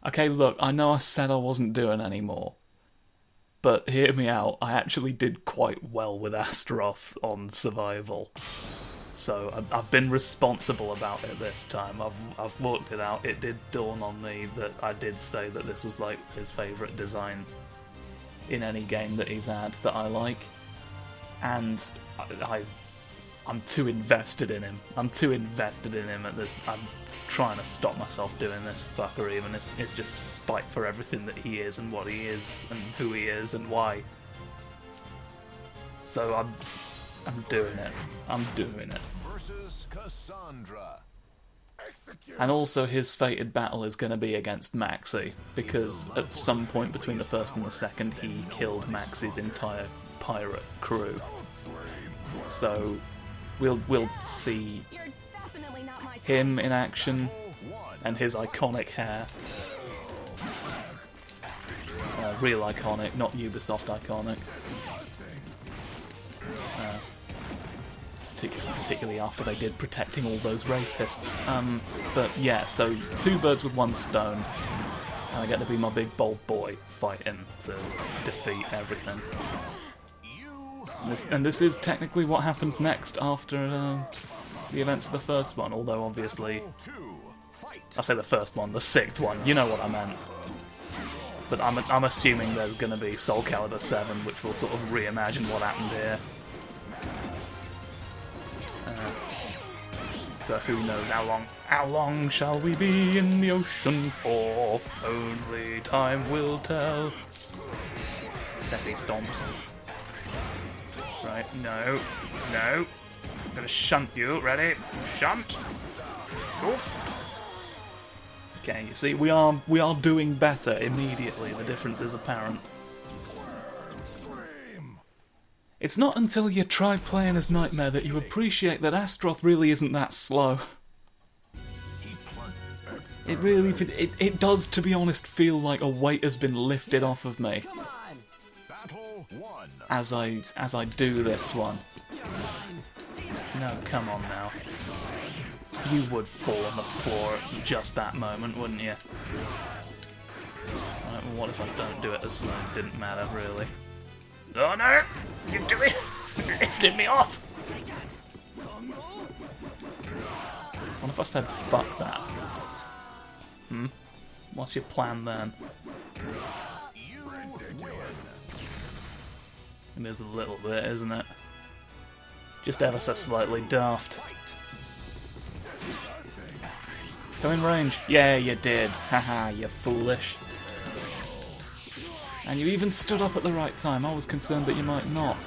Okay, look, I know I said I wasn't doing any more, but hear me out, I actually did quite well with Astaroth on survival. So I've been responsible about it this time. I've worked it out. It did dawn on me that I did say that this was like his favourite design in any game that he's had that I like, and I'm too invested in him. I'm too invested in him at this. I'm trying to stop myself doing this fuckery, and it's just spite for everything that he is and what he is and who he is and why. So I'm doing it. I'm doing it. Versus Cassandra. And also his fated battle is going to be against Maxi, because at some point between the first and the second he killed Maxi's entire pirate crew. So we'll see him in action and his iconic hair. Real iconic, not Ubisoft iconic. Particularly after they did protecting all those rapists. But yeah, so 2 birds with 1 stone, and I get to be my big bold boy fighting to defeat everything. And this is technically what happened next after the events of the first one, although obviously, I say the first one, the 6th one, you know what I meant. But I'm assuming there's going to be SOULCALIBUR 7, which will sort of reimagine what happened here. So who knows how long shall we be in the ocean for? Only time will tell. Steppy stomps. Right, no. I'm gonna shunt you, ready? Shunt! Oof! Okay, you see, we are doing better immediately, the difference is apparent. It's not until you try playing as Nightmare that you appreciate that Astaroth really isn't that slow. It really, it does, to be honest, feel like a weight has been lifted off of me as I do this one. No, come on now. You would fall on the floor at just that moment, wouldn't you? Right, well, what if I don't do it as slow? It didn't matter, really. Oh no! You do it! You lifted me off! What if I said fuck that? What's your plan then? It is a little bit, isn't it? Just ever so slightly daft. Come in range. Yeah, you did. Haha, you foolish. And you even stood up at the right time. I was concerned that you might not.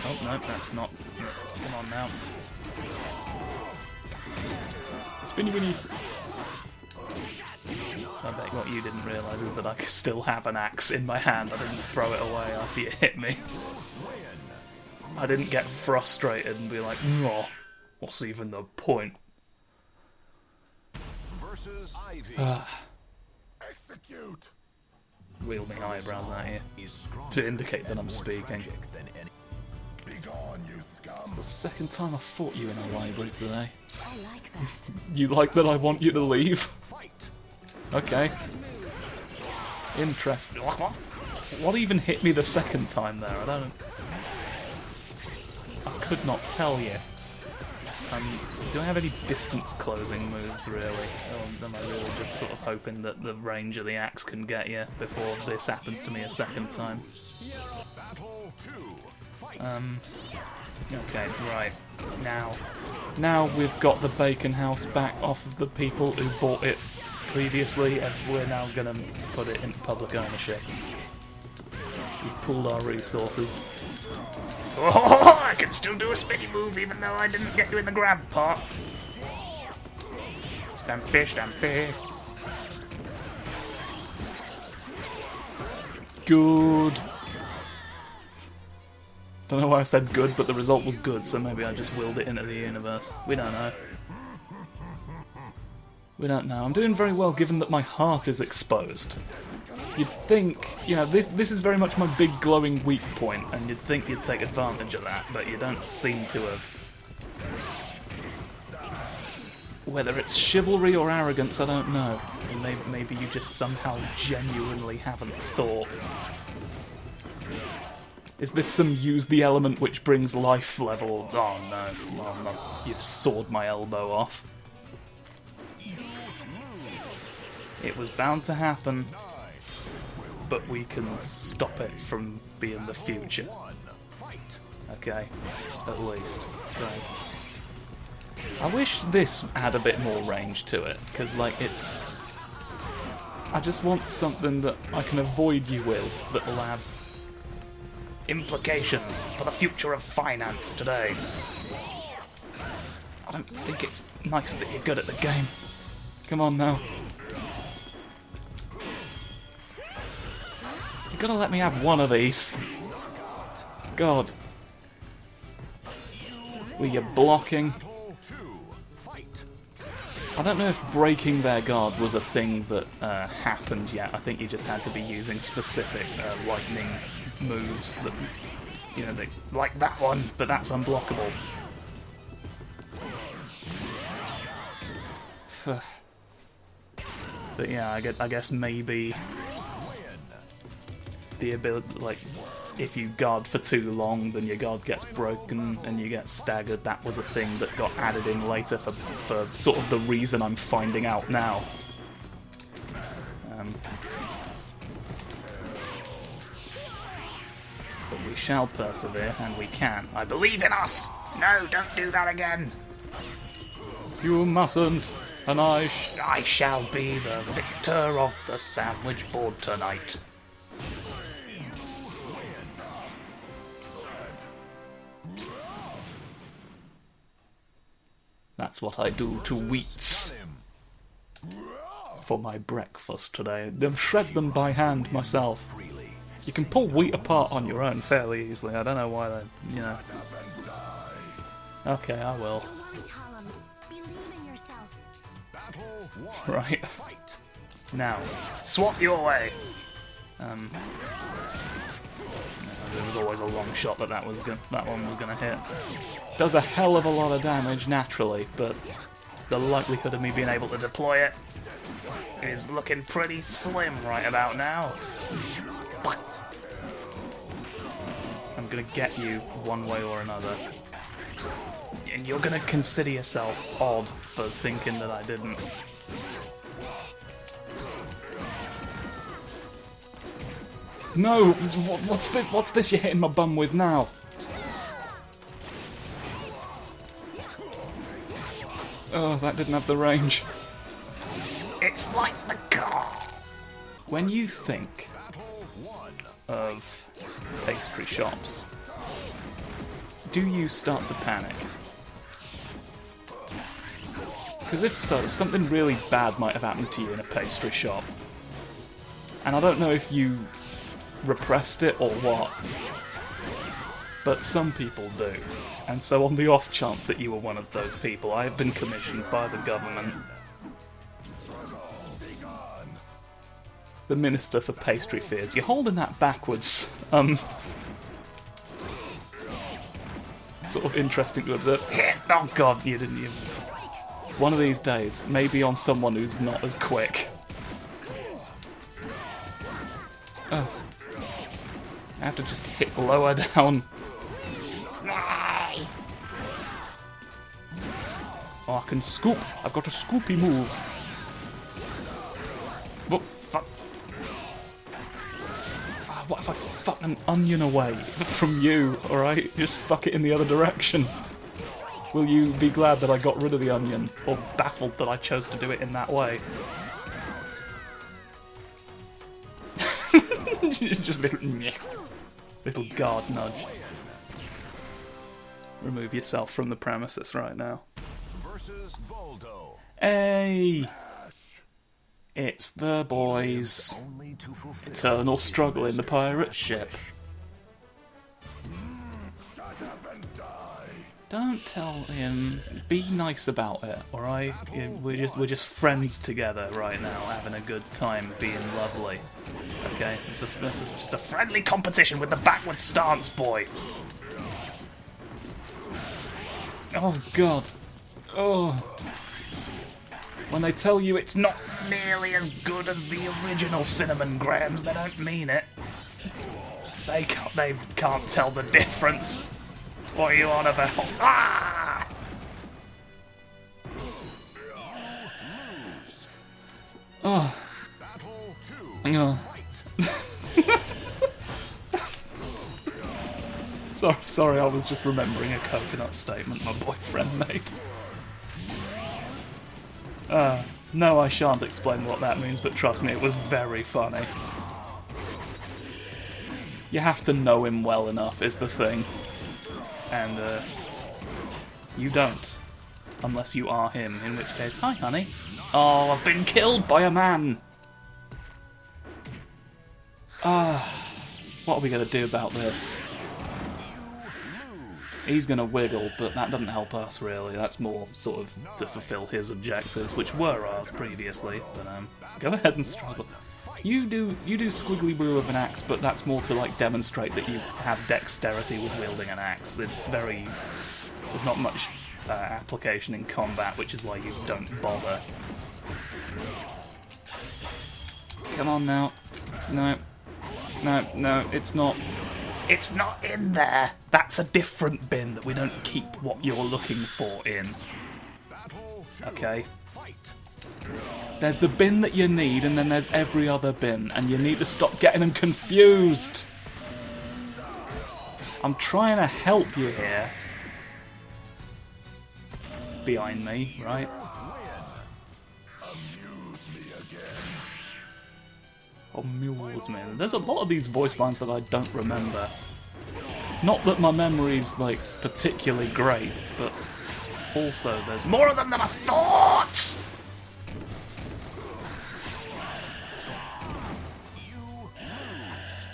Oh, no, that's not. Yes, come on now. Spinny winny. I bet what you didn't realise is that I still have an axe in my hand. I didn't throw it away after you hit me. I didn't get frustrated and be like, "Oh, what's even the point?" Execute. Wheel my eyebrows at you to indicate that I'm speaking. It's the second time I've fought you in a library today. I like that. You like that I want you to leave? Okay. Interesting. What even hit me the second time there? I could not tell you. Do I have any distance closing moves, really? Or am I really just sort of hoping that the range of the axe can get you before this happens to me a second time? Okay, right. Now we've got the bacon house back off of the people who bought it previously, and we're now going to put it in public ownership. We've pooled our resources. Oh, I can still do a spinny move even though I didn't get you in the grab part. Stampy, stampy. Good. Don't know why I said good, but the result was good, so maybe I just willed it into the universe. We don't know. We don't know. I'm doing very well given that my heart is exposed. You'd think, you know, this is very much my big glowing weak point, and you'd think you'd take advantage of that, but you don't seem to have. Whether it's chivalry or arrogance, I don't know. Maybe you just somehow genuinely haven't thought. Is this some use the element which brings life level? Oh no, oh, no. You've sawed my elbow off. It was bound to happen, but we can stop it from being the future. Okay, at least. So, I wish this had a bit more range to it, because, like, it's... I just want something that I can avoid you with that will have implications for the future of finance today. I don't think it's nice that you're good at the game. Come on now. You've got to let me have one of these. God. Were you blocking? I don't know if breaking their guard was a thing that happened yet. I think you just had to be using specific lightning moves that, you know, they, like that one, but that's unblockable. But yeah, I guess maybe the ability, like, if you guard for too long, then your guard gets broken and you get staggered. That was a thing that got added in later for sort of the reason I'm finding out now. But we shall persevere, and we can. I believe in us! No, don't do that again! You mustn't, and I shall be the victor of the sandwich board tonight. That's what I do to wheats for my breakfast today. I've shred them by hand myself. You can pull wheat apart on your own fairly easily. I don't know why they, you know. Okay, I will. Right. Now, swap your way. There was always a long shot that that one was gonna hit. Does a hell of a lot of damage naturally, but the likelihood of me being able to deploy it is looking pretty slim right about now. I'm gonna get you one way or another. And you're gonna consider yourself odd for thinking that I didn't. No! What's this you're hitting my bum with now? Oh, that didn't have the range. It's like the car! When you think of pastry shops, do you start to panic? Because if so, something really bad might have happened to you in a pastry shop. And I don't know if you repressed it or what, but some people do. And so on the off chance that you were one of those people, I have been commissioned by the government, the Minister for Pastry Fears. You're holding that backwards. Sort of interesting to observe. Oh god, you didn't. One of these days, maybe on someone who's not as quick. Oh. I have to just hit lower down. Oh, I can scoop. I've got a scoopy move. What fuck? What if I fuck an onion away from you, alright? Just fuck it in the other direction. Will you be glad that I got rid of the onion? Or baffled that I chose to do it in that way? Just little guard nudge. Remove yourself from the premises right now. Versus VOLDO. Hey! It's the boys. Eternal struggle in the pirate ship. Shut up and die. Don't tell him. Be nice about it, alright? We're just friends together right now, having a good time, being lovely. Okay? This is just a friendly competition with the backward stance, boy. Oh god. Oh. When they tell you it's not nearly as good as the original cinnamon grahams, they don't mean it. They can't tell the difference. What are you on about? Ah! Oh. Oh. Sorry, I was just remembering a coconut statement my boyfriend made. No, I shan't explain what that means, but trust me, it was very funny. You have to know him well enough, is the thing. And, you don't. Unless you are him, in which case, hi, honey. Oh, I've been killed by a man! What are we gonna do about this? He's gonna wiggle, but that doesn't help us, really. That's more sort of to fulfill his objectives, which were ours previously. But, go ahead and struggle. You do squiggly brew with an axe, but that's more to, like, demonstrate that you have dexterity with wielding an axe. There's not much application in combat, which is why you don't bother. Come on now. No, it's not. It's not in there! That's a different bin that we don't keep what you're looking for in. Okay? There's the bin that you need, and then there's every other bin, and you need to stop getting them confused! I'm trying to help you here. Behind me, right? Amuse me. There's a lot of these voice lines that I don't remember. Not that my memory's, like, particularly great, but also there's more of them than I thought!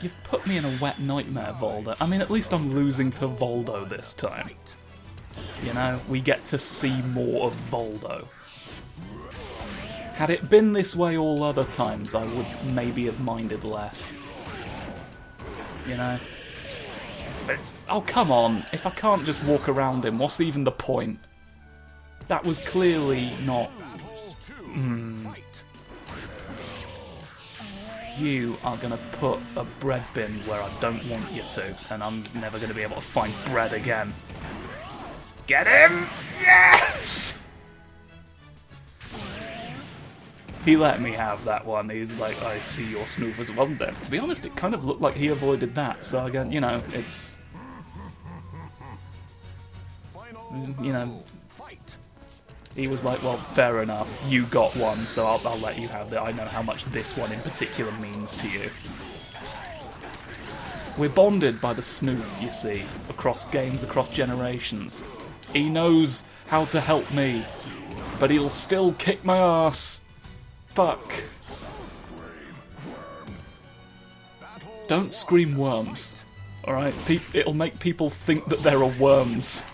You've put me in a wet nightmare, Voldo. I mean, at least I'm losing to Voldo this time. You know, we get to see more of Voldo. Had it been this way all other times, I would maybe have minded less. You know? But it's... Oh, come on! If I can't just walk around him, what's even the point? That was clearly not... You are gonna put a bread bin where I don't want you to, and I'm never gonna be able to find bread again. Get him! Yes! He let me have that one. He's like, I see your snoopers. Well, then, to be honest, it kind of looked like he avoided that. So again, you know, it's... You know... He was like, well, fair enough. You got one, so I'll let you have that. I know how much this one in particular means to you. We're bonded by the snoop, you see, across games, across generations. He knows how to help me, but he'll still kick my ass. Fuck. Don't scream worms. Alright? It'll make people think that there are worms.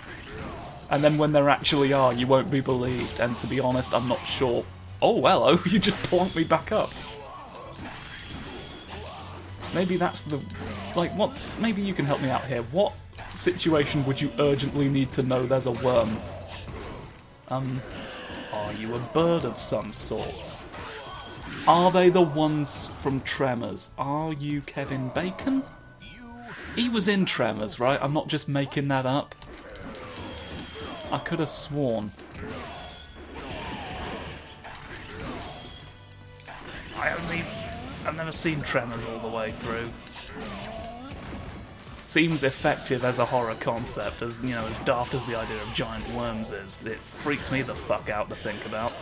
And then when there actually are, you won't be believed. And to be honest, I'm not sure. Oh, hello, you just plonked me back up. Maybe that's the... Like, what's... Maybe you can help me out here. What situation would you urgently need to know there's a worm? Are you a bird of some sort? Are they the ones from Tremors? Are you Kevin Bacon? He was in Tremors, right? I'm not just making that up. I could have sworn. I've never seen Tremors all the way through. Seems effective as a horror concept, as, you know, as daft as the idea of giant worms is. It freaks me the fuck out to think about.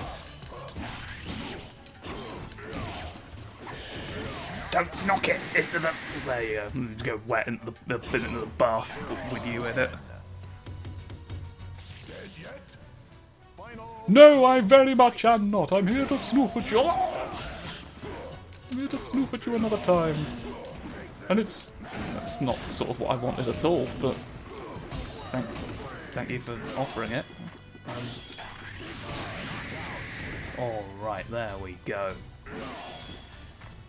Don't knock it into the... There you go. Go wet into the bath with you in it. No, I very much am not. I'm here to snoof at you. I'm here to snoof at you another time. And that's not sort of what I wanted at all, but thank you for offering it. Alright, there we go.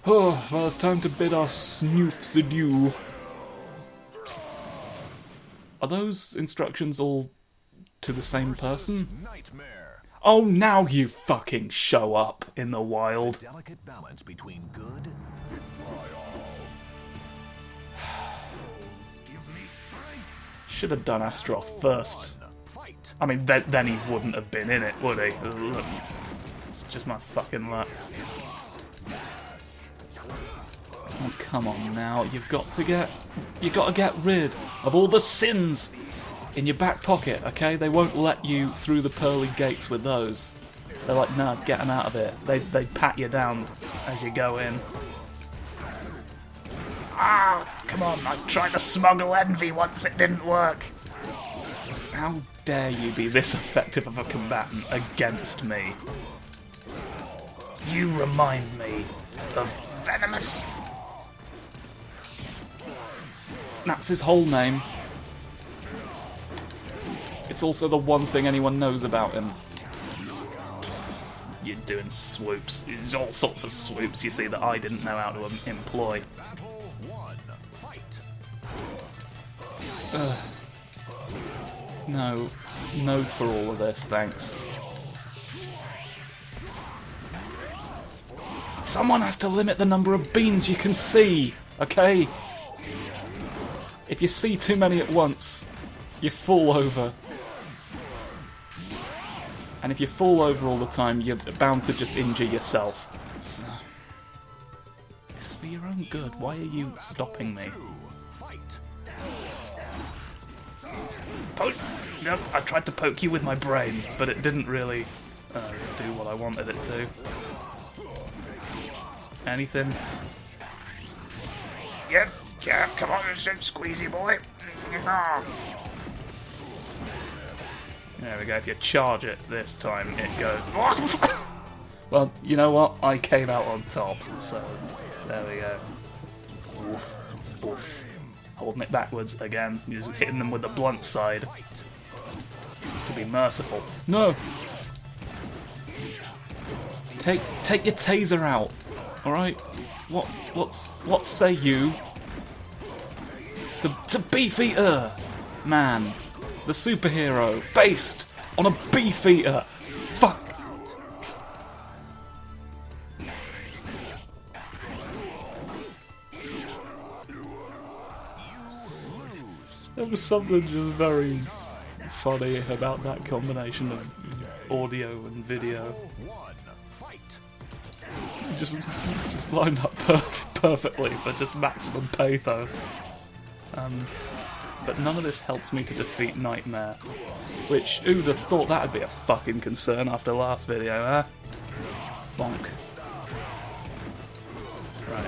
Oh, well, it's time to bid our snoofs adieu. Are those instructions all to the same person? Oh, now you fucking show up in the wild. Delicate balance between good. Destroy all. Souls, give me strength. Should have done Astaroth first. Fight. I mean, then he wouldn't have been in it, would he? It's just my fucking luck. Oh, come on now. You've got to get rid of all the sins in your back pocket, okay? They won't let you through the pearly gates with those. They're like, no, get them out of here. They pat you down as you go in. Ah, come on, I tried to smuggle envy once, it didn't work. How dare you be this effective of a combatant against me? You remind me of Venomous. That's his whole name. It's also the one thing anyone knows about him. You're doing swoops. There's all sorts of swoops, you see, that I didn't know how to employ. No. No for all of this, thanks. Someone has to limit the number of beans you can see, okay? If you see too many at once, you fall over. And if you fall over all the time, you're bound to just injure yourself. So, it's for your own good. Why are you stopping me? Yep, I tried to poke you with my brain, but it didn't really do what I wanted it to. Anything? Yep, come on, squeezy boy. There we go, if you charge it this time, it goes... Well, you know what? I came out on top, so there we go. Oof, oof. Holding it backwards again, just hitting them with the blunt side. To be merciful. No! Take your taser out, alright? What say you? To Beefeater! Man. The superhero, based on a Beefeater! Fuck! There was something just very funny about that combination of audio and video. Just lined up perfectly for just maximum pathos. But none of this helps me to defeat Nightmare. Which, who'd have thought that'd be a fucking concern after last video, huh? Bonk. Right.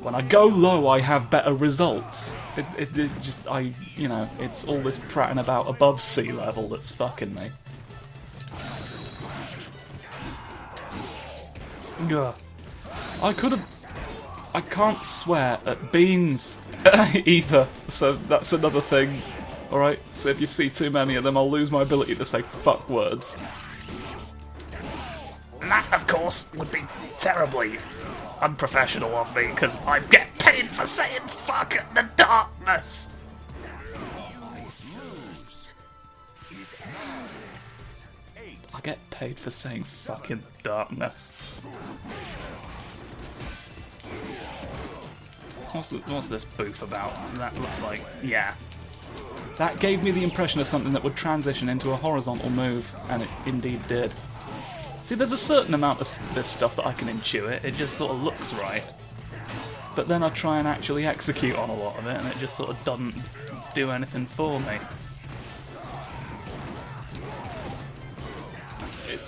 When I go low, I have better results. It's just, it's all this prattling about above sea level that's fucking me. Ugh. I can't swear at beans either, so that's another thing. Alright, so if you see too many of them, I'll lose my ability to say fuck words. And that, of course, would be terribly unprofessional of me, because I get paid for saying fuck in the darkness! I get paid for saying fuck in the darkness. What's this booth about? That looks like... yeah. That gave me the impression of something that would transition into a horizontal move, and it indeed did. See, there's a certain amount of this stuff that I can intuit, it just sort of looks right. But then I try and actually execute on a lot of it, and it just sort of doesn't do anything for me.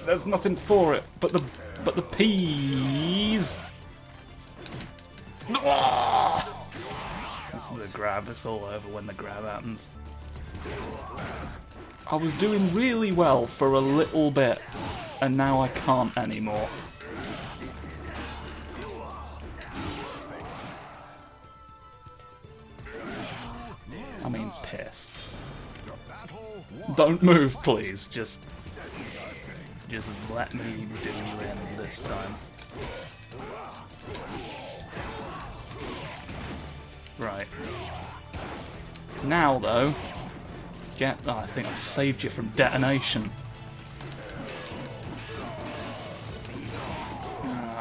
There's nothing for it, but the peas... It's the grab, it's all over when the grab happens. I was doing really well for a little bit, and now I can't anymore. I mean, piss. Don't move, please. Just let me do you in this time. Right. Now, though, I think I saved you from detonation.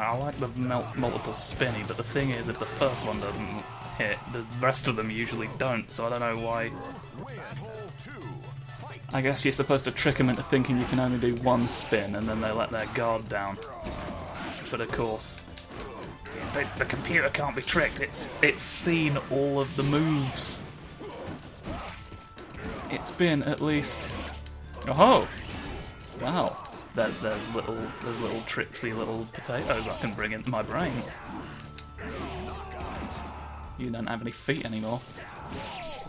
I like the multiple spinny, but the thing is, if the first one doesn't hit, the rest of them usually don't, so I don't know why. I guess you're supposed to trick them into thinking you can only do one spin, and then they let their guard down. But of course, the computer can't be tricked. It's seen all of the moves. It's been at least. Oh, wow! There's little tricksy little potatoes I can bring into my brain. You don't have any feet anymore.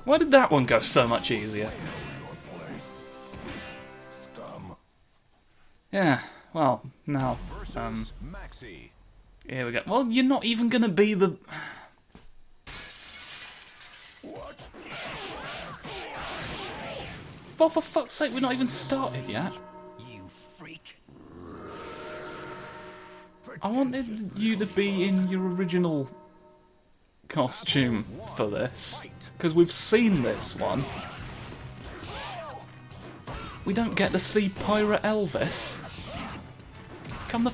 Why did that one go so much easier? Yeah, well, now, here we go. Well, you're not even gonna be the... Well, for fuck's sake, we're not even started yet. You freak. I wanted you to be in your original costume for this, because we've seen this one. We don't get to see Pirate Elvis. Come the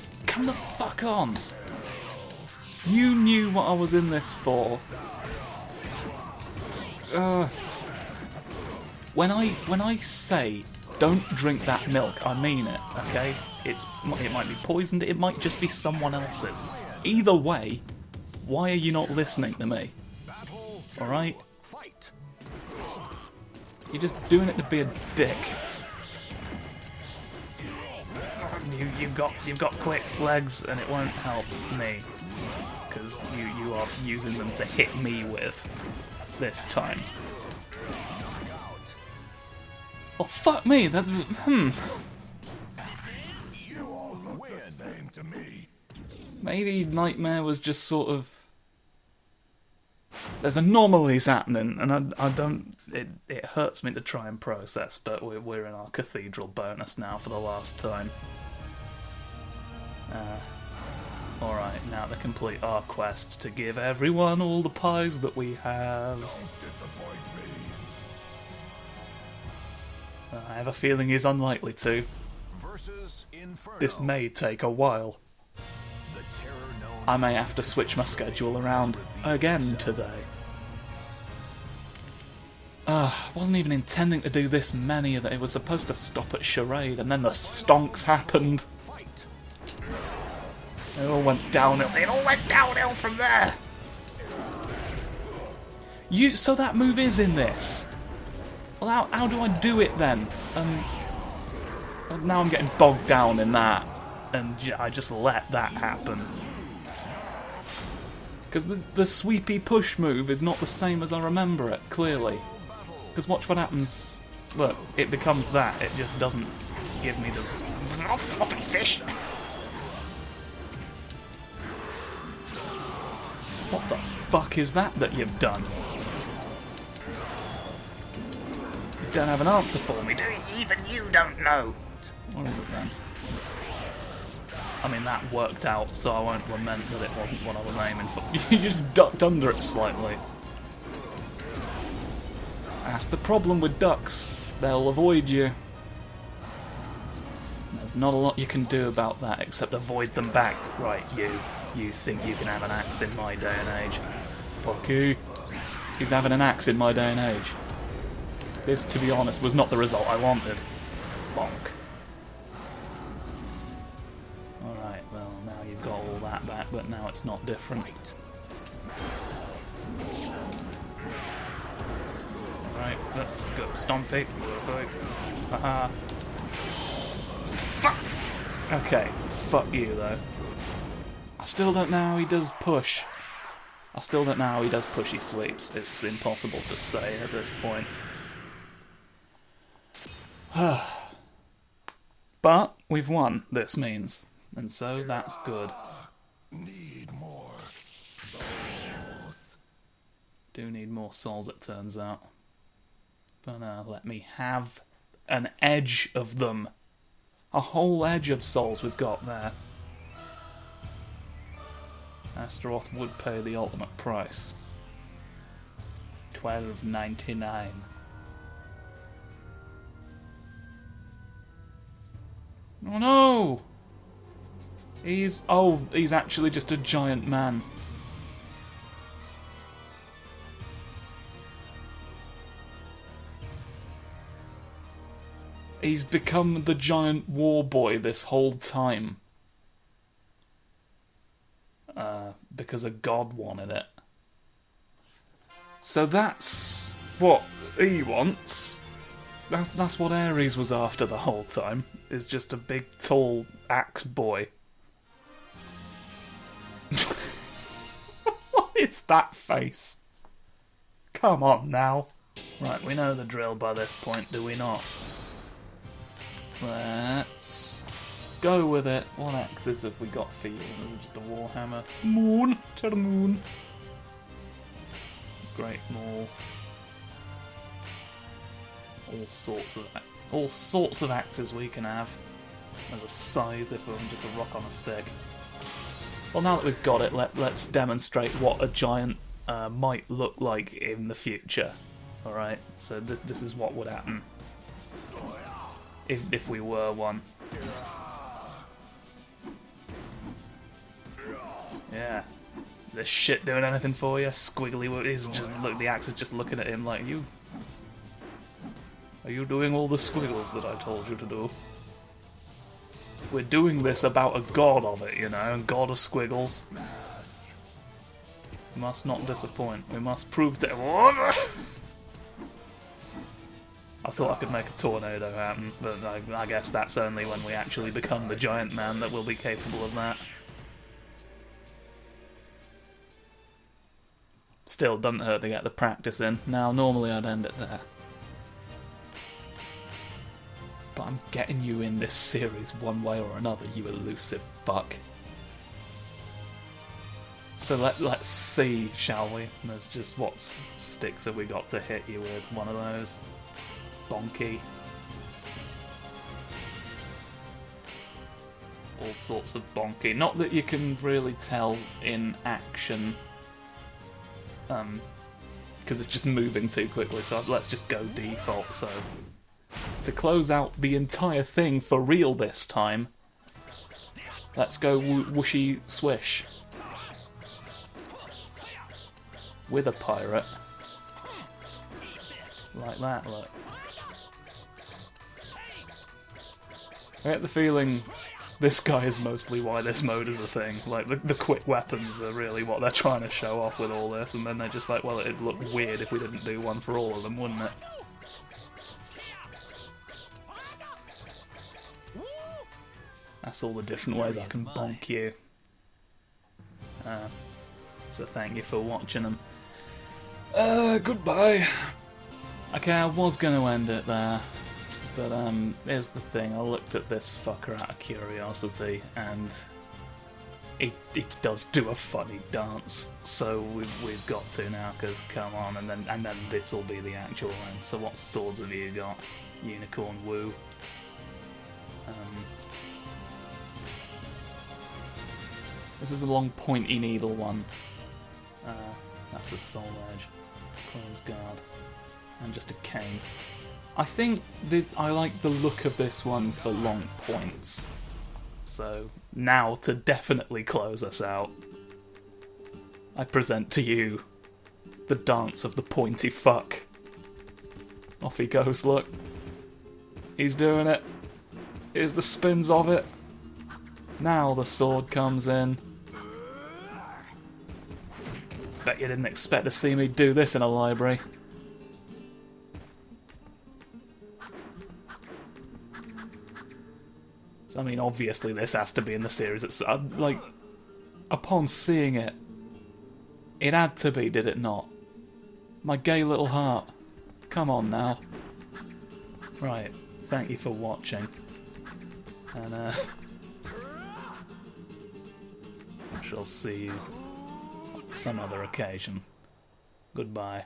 fuck on. You knew what I was in this for. When I say don't drink that milk, I mean it. Okay, it might be poisoned. It might just be someone else's. Either way, why are you not listening to me? All right. You're just doing it to be a dick. You've got quick legs, and it won't help me because you are using them to hit me with this time. Oh fuck me! That Maybe Nightmare was just sort of. There's anomalies happening, and I don't. It hurts me to try and process, but we're in our cathedral bonus now for the last time. Alright, now to complete our quest to give everyone all the pies that we have. Don't disappoint me. I have a feeling he's unlikely to. Versus Inferno. This may take a while. The terror known I may have to switch my schedule around again today. I wasn't even intending to do this many. That it was supposed to stop at Charade, and then the stonks happened. It all went downhill. It all went downhill from there. So that move is in this. Well, how do I do it then? Well, now I'm getting bogged down in that, and I just let that happen. Because the sweepy push move is not the same as I remember it, clearly. Because watch what happens. Look, it becomes that. It just doesn't give me the... Oh, floppy fish! What the fuck is that you've done? You don't have an answer for me, do you? Even you don't know. What is it then? I mean, that worked out, so I won't lament that it wasn't what I was aiming for. You just ducked under it slightly. That's the problem with ducks. They'll avoid you. There's not a lot you can do about that except avoid them back. Right, you think you can have an axe in my day and age? Fuck you. He's having an axe in my day and age. This, to be honest, was not the result I wanted. Bonk. Alright, well, now you've got all that back, but now it's not different. Right, let's go. Stompy. Haha. Fuck! Okay, fuck you, though. I still don't know how he does push. I still don't know how he does pushy sweeps. It's impossible to say at this point. But we've won, this means. And so that's good. Need more souls. Do need more souls, it turns out. But let me have an edge of them. A whole edge of souls we've got there. Astaroth would pay the ultimate price. $12.99. Oh no! He's actually just a giant man. He's become the giant war boy this whole time. Because a god wanted it. So that's what he wants. That's what Ares was after the whole time. Is just a big, tall axe boy. What is that face? Come on now. Right, we know the drill by this point, do we not? Let's go with it. What axes have we got for you? This is just a warhammer. Moon to the moon. Great maul. All sorts of axes we can have. There's a scythe if we're just a rock on a stick. Well, now that we've got it, let's demonstrate what a giant might look like in the future. Alright, so this is what would happen if we were one. Yeah. This shit doing anything for you? Squiggly is just look. The axe is just looking at him like, you. Are you doing all the squiggles that I told you to do? We're doing this about a god of it, you know, a god of squiggles. Must not disappoint. We must prove to. I thought I could make a tornado happen, but I guess that's only when we actually become the giant man that will be capable of that. Still, doesn't hurt to get the practice in. Now, normally I'd end it there. But I'm getting you in this series one way or another, you elusive fuck. So let's see, shall we? There's just what sticks have we got to hit you with? One of those. Bonky. All sorts of bonky. Not that you can really tell in action. Because it's just moving too quickly, so let's just go default. So, to close out the entire thing for real this time, let's go whooshy swish. With a pirate. Like that, look. I get the feeling this guy is mostly why this mode is a thing. Like, the quick weapons are really what they're trying to show off with all this, and then they're just like, well, it'd look weird if we didn't do one for all of them, wouldn't it? That's all the different ways I can bonk you. So thank you for watching them. Goodbye. Okay, I was going to end it there, but here's the thing. I looked at this fucker out of curiosity, and it does do a funny dance. So we've got to now, because come on, and then this will be the actual end. So what swords have you got? Unicorn woo. This is a long pointy needle one. That's a soul edge. Queen's Guard. And just a cane. I think I like the look of this one for long points. So now to definitely close us out, I present to you the dance of the pointy fuck. Off he goes, look. He's doing it. Here's the spins of it. Now the sword comes in. Bet you didn't expect to see me do this in a library. So, I mean, obviously this has to be in the series. It's like, upon seeing it, it had to be, did it not? My gay little heart. Come on now. Right, thank you for watching. And, I shall see you some other occasion. Goodbye.